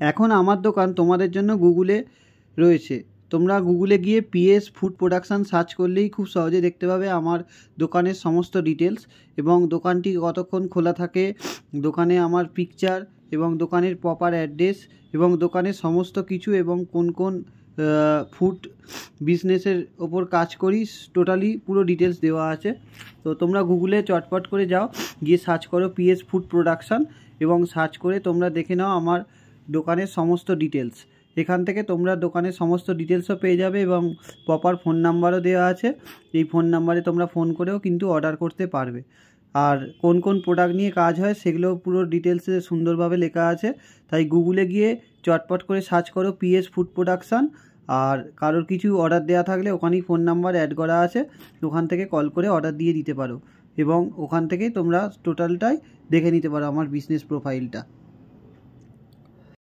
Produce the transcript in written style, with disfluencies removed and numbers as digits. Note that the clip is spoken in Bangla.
এখন আমার দোকান তোমাদের জন্য গুগলে রয়েছে। তোমরা গুগলে গিয়ে পিএস ফুড প্রোডাকশান সার্চ করলেই খুব সহজে দেখতে পাবে আমার দোকানের সমস্ত ডিটেলস এবং দোকানটি কতক্ষণ খোলা থাকে, দোকানে আমার পিকচার এবং দোকানের প্রপার অ্যাড্রেস এবং দোকানের সমস্ত কিছু এবং কোন কোন ফুড বিজনেসের ওপর কাজ করি টোটালি পুরো ডিটেলস দেওয়া আছে। তো তোমরা গুগলে চটপট করে যাও, গিয়ে সার্চ করো পিএস ফুড প্রোডাকশান এবং সার্চ করে তোমরা দেখে নাও আমার দোকানের সমস্ত ডিটেলস। এখান থেকে তোমরা দোকানের সমস্ত ডিটেলসও পেয়ে যাবে এবং প্রপার ফোন নাম্বারও দেওয়া আছে। এই ফোন নাম্বারে তোমরা ফোন করেও কিন্তু অর্ডার করতে পারবে। আর কোন কোন প্রোডাক্ট নিয়ে কাজ হয় সেগুলো পুরো ডিটেলসে সুন্দরভাবে লেখা আছে। তাই গুগলে গিয়ে চটপট করে সার্চ করো পিএস ফুড প্রোডাকশান। আর কারোর কিছু অর্ডার দেওয়া থাকলে ওখানেই ফোন নাম্বার অ্যাড করা আছে, ওখান থেকে কল করে অর্ডার দিয়ে দিতে পারো এবং ওখান থেকেই তোমরা টোটালটাই দেখে নিতে পারো আমার বিজনেস প্রোফাইলটা।